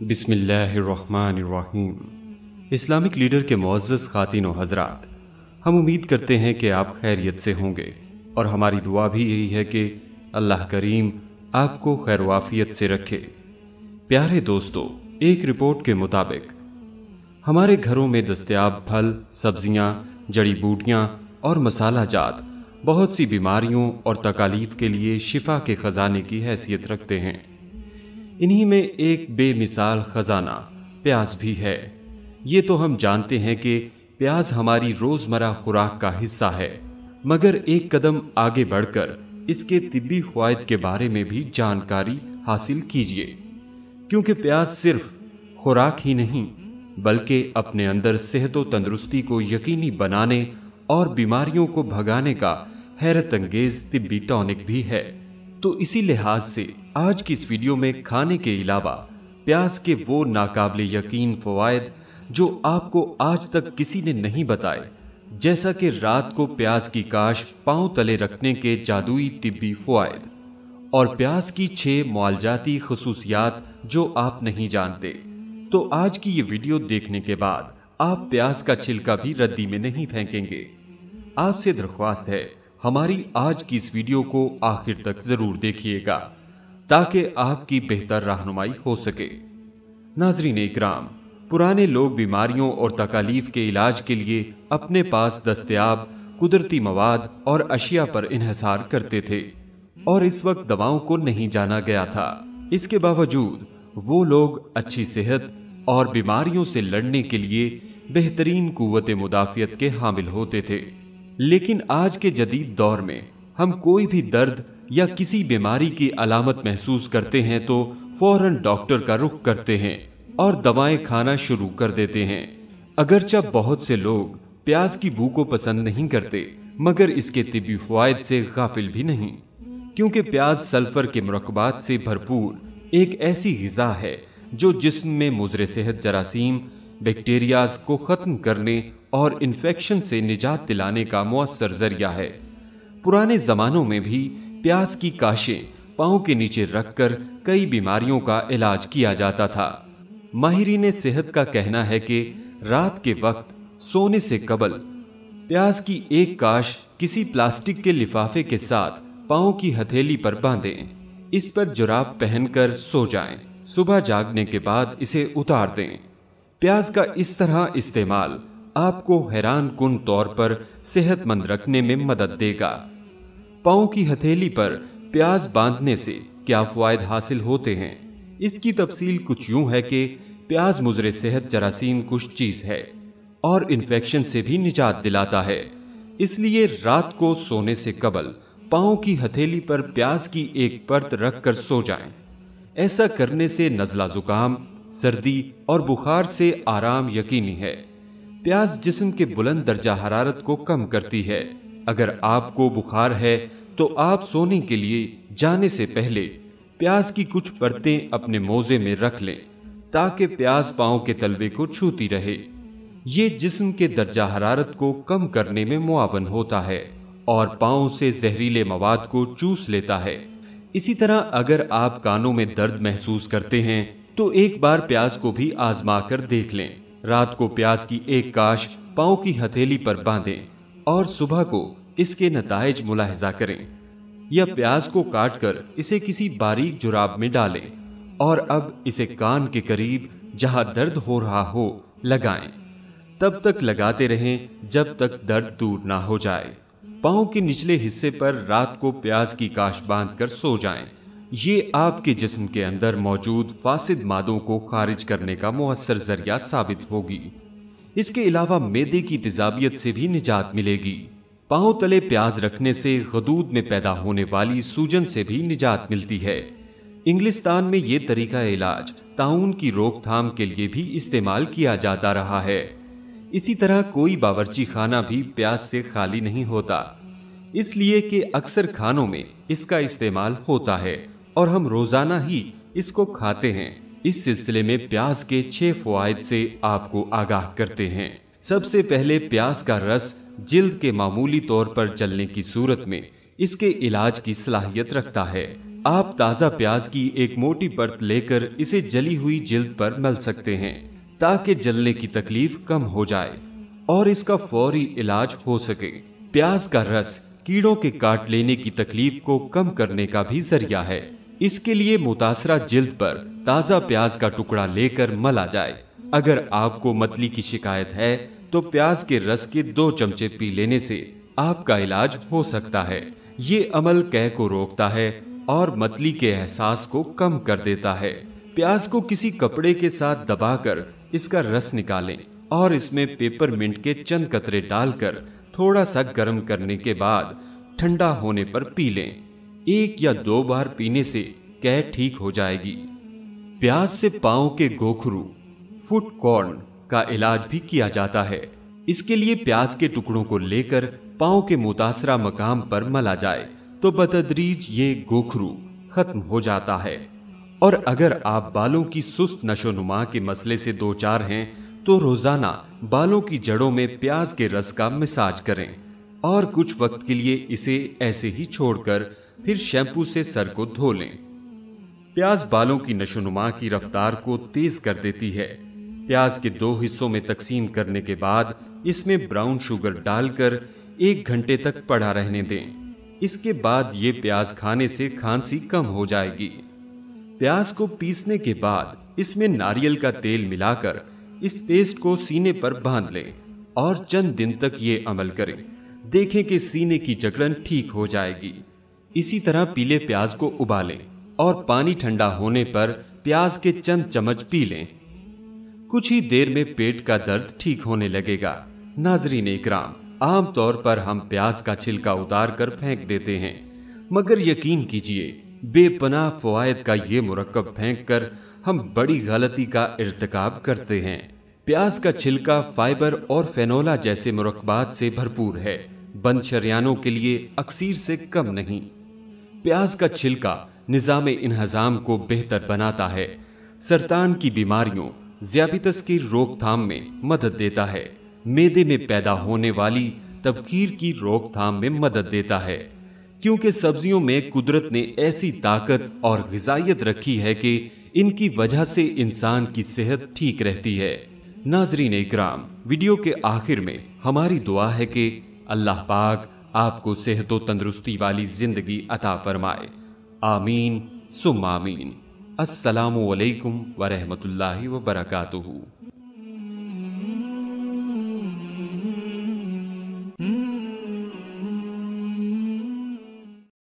बिस्मिल्लाहिर्रहमानिर्रहीम। Islamic leader के मुअज़्ज़ज़ ख़ातिन व हज़रात, हम उम्मीद करते हैं कि आप खैरियत से होंगे और हमारी दुआ भी यही है कि अल्लाह करीम आपको खैर वाफ़ियत से रखे। प्यारे दोस्तों, एक रिपोर्ट के मुताबिक हमारे घरों में दस्तयाब फल, सब्जियां, जड़ी बूटियां और मसाला जात बहुत सी बीमारियों और तकालीफ के लिए शिफा के ख़जाने की हैसियत रखते हैं। इन्हीं में एक बेमिसाल खजाना प्याज भी है। ये तो हम जानते हैं कि प्याज हमारी रोजमर्रा खुराक का हिस्सा है, मगर एक कदम आगे बढ़कर इसके तिब्बी फ़वाइद के बारे में भी जानकारी हासिल कीजिए, क्योंकि प्याज सिर्फ खुराक ही नहीं बल्कि अपने अंदर सेहत व तंदुरुस्ती को यकीनी बनाने और बीमारियों को भगाने का हैरत अंगेज तिब्बी टॉनिक भी है। तो इसी लिहाज से आज की इस वीडियो में खाने के अलावा प्याज के वो नाकाबिले यकीन फ़वाइद जो आपको आज तक किसी ने नहीं बताए, जैसा कि रात को प्याज की काश पांव तले रखने के जादुई तिब्बी फ़वाइद और प्याज की 6 मुआलजाती खुसूसियात जो आप नहीं जानते। तो आज की ये वीडियो देखने के बाद आप प्याज का छिलका भी रद्दी में नहीं फेंकेंगे। आपसे दरख्वास्त है, हमारी आज की इस वीडियो को आखिर तक जरूर देखिएगा ताकि आपकी बेहतर रहनुमाई हो सके। नाज़रीन इकराम, पुराने लोग बीमारियों और तकालीफ के इलाज के लिए अपने पास दस्तयाब कुदरती मवाद और अशिया पर इन्हिसार करते थे और इस वक्त दवाओं को नहीं जाना गया था। इसके बावजूद वो लोग अच्छी सेहत और बीमारियों से लड़ने के लिए बेहतरीन कुव्वत मुदाफ़ियत के हामिल होते थे। लेकिन आज के जदीद दौर में हम कोई भी दर्द या किसी बीमारी की अलामत महसूस करते हैं तो फौरन डॉक्टर का रुख करते हैं और दवाएं खाना शुरू कर देते हैं। अगरचे बहुत से लोग प्याज की बू को पसंद नहीं करते, मगर इसके तिब्बी फ़वाइद से गाफिल भी नहीं, क्योंकि प्याज सल्फर के मुरक्कबात से भरपूर एक ऐसी ग़िज़ा है जो जिस्म में मुज़र सेहत जरासीम, बैक्टीरियाज को ख़त्म करने और इन्फेक्शन से निजात दिलाने का मुअस्सर ज़रिया है। पुराने ज़मानों में भी प्याज की काशें पाँव के नीचे रखकर कई बीमारियों का इलाज किया जाता था। माहिरीन सेहत का कहना है कि रात के वक्त सोने से कबल प्याज की एक काश किसी प्लास्टिक के लिफाफे के साथ पाँव की हथेली पर बांधें, इस पर जुराब पहनकर सो जाएं, सुबह जागने के बाद इसे उतार दें। प्याज का इस तरह इस्तेमाल आपको हैरान कुन तौर पर सेहतमंद रखने में मदद देगा। पाँव की हथेली पर प्याज बांधने से क्या फ़वाइद हासिल होते हैं, इसकी तफसील कुछ यूं है कि प्याज मुज़र सेहत जरासीम कुछ चीज़ है और इन्फेक्शन से भी निजात दिलाता है। इसलिए रात को सोने से कबल पाँव की हथेली पर प्याज की एक परत रख कर सो जाएं। ऐसा करने से नज़ला ज़ुकाम, सर्दी और बुखार से आराम यकीनी है। प्याज जिस्म के बुलंद दर्जा हरारत को कम करती है। अगर आपको बुखार है तो आप सोने के लिए जाने से पहले प्याज की कुछ परतें अपने मोजे में रख लें ताकि प्याज पाँव के तलवे को छूती रहे। ये जिस्म के दर्जा हरारत को कम करने में मुआवन होता है और पाँव से जहरीले मवाद को चूस लेता है। इसी तरह अगर आप कानों में दर्द महसूस करते हैं तो एक बार प्याज को भी आजमा कर देख लें। रात को प्याज की एक काश पाँव की हथेली पर बांधें और सुबह को इसके नताइज मुलाहिजा करें। या प्याज को काटकर इसे किसी बारीक जुराब में डालें और अब इसे कान के करीब जहां दर्द हो रहा हो लगाएं। तब तक लगाते रहें जब तक दर्द दूर ना हो जाए। पाँव के निचले हिस्से पर रात को प्याज की काश बांधकर सो जाएं। ये आपके जिस्म के अंदर मौजूद फासिद मादों को खारिज करने का मुअस्सर जरिया साबित होगी। इसके अलावा मैदे की तेजाबियत से भी निजात मिलेगी। पाँव तले प्याज रखने से गदूद में पैदा होने वाली सूजन से भी निजात मिलती है। इंग्लिस्तान में ये तरीका इलाज ताउन की रोकथाम के लिए भी इस्तेमाल किया जाता रहा है। इसी तरह कोई बावर्ची खाना भी प्याज से खाली नहीं होता, इसलिए कि अक्सर खानों में इसका इस्तेमाल होता है और हम रोजाना ही इसको खाते हैं। इस सिलसिले में प्याज के 6 फ़वाइद से आपको आगाह करते हैं। सबसे पहले प्याज का रस जिल्द के मामूली तौर पर जलने की सूरत में इसके इलाज की सलाहियत रखता है। आप ताज़ा प्याज की एक मोटी परत लेकर इसे जली हुई जिल्द पर मल सकते हैं ताकि जलने की तकलीफ कम हो जाए और इसका फौरी इलाज हो सके। प्याज का रस कीड़ों के काट लेने की तकलीफ को कम करने का भी जरिया है। इसके लिए मुतासरा जिल्द पर ताज़ा प्याज का टुकड़ा लेकर मला जाए। अगर आपको मतली की शिकायत है तो प्याज के रस के 2 चमचे पी लेने से आपका इलाज हो सकता है। ये अमल कै को रोकता है और मतली के एहसास को कम कर देता है। प्याज को किसी कपड़े के साथ दबाकर इसका रस निकालें और इसमें पेपरमिंट के चंद कतरे डालकर थोड़ा सा गर्म करने के बाद ठंडा होने पर पी लें। 1 या 2 बार पीने से कै ठीक हो जाएगी। प्याज से पांव के गोखरू फुट कॉर्न का इलाज भी किया जाता है। इसके लिए प्याज के टुकड़ों को लेकर पांव के मुतासरा मकाम पर मला जाए तो बतदरीज ये गोखरू खत्म हो जाता है। और अगर आप बालों की सुस्त नशोनुमा के मसले से 2-4 हैं तो रोजाना बालों की जड़ों में प्याज के रस का मसाज करें और कुछ वक्त के लिए इसे ऐसे ही छोड़कर फिर शैम्पू से सर को धो लें। प्याज बालों की नशोनुमा की रफ्तार को तेज कर देती है। प्याज के 2 हिस्सों में तकसीम करने के बाद इसमें ब्राउन शुगर डालकर 1 घंटे तक पड़ा रहने दें। इसके बाद ये प्याज खाने से खांसी कम हो जाएगी। प्याज को पीसने के बाद इसमें नारियल का तेल मिलाकर इस पेस्ट को सीने पर बांध लें और चंद दिन तक ये अमल करें। देखें कि सीने की जकड़न ठीक हो जाएगी। इसी तरह पीले प्याज को उबालें और पानी ठंडा होने पर प्याज के चंद चम्मच पी लें। कुछ ही देर में पेट का दर्द ठीक होने लगेगा। नाज़रीन इकराम, आम तौर पर हम प्याज का छिलका उतार कर फेंक देते हैं, मगर यकीन कीजिए बेपनाह फवायद का ये मुरक्कब फेंक कर हम बड़ी गलती का इर्तिकाब करते हैं। प्याज का छिलका फाइबर और फेनोला जैसे मुरक्कबात से भरपूर है। बंद शरियानों के लिए अक्सीर से कम नहीं। प्याज का छिलका निज़ाम इन्हज़ाम को बेहतर बनाता है, सरतान की बीमारियों ज़ियाबितस की रोकथाम में मदद देता है, मैदे में पैदा होने वाली तबखीर की रोकथाम में मदद देता है, क्योंकि सब्जियों में कुदरत ने ऐसी ताकत और ग़िज़ाइयत रखी है कि इनकी वजह से इंसान की सेहत ठीक रहती है। नाज़रीन इकराम, वीडियो के आखिर में हमारी दुआ है कि अल्लाह पाक आपको सेहत व तंदुरुस्ती वाली जिंदगी अता फरमाए। आमीन सुम्मा आमीन। अस्सलामु अलैकुम व रहमतुल्लाहि व बरकातुहू।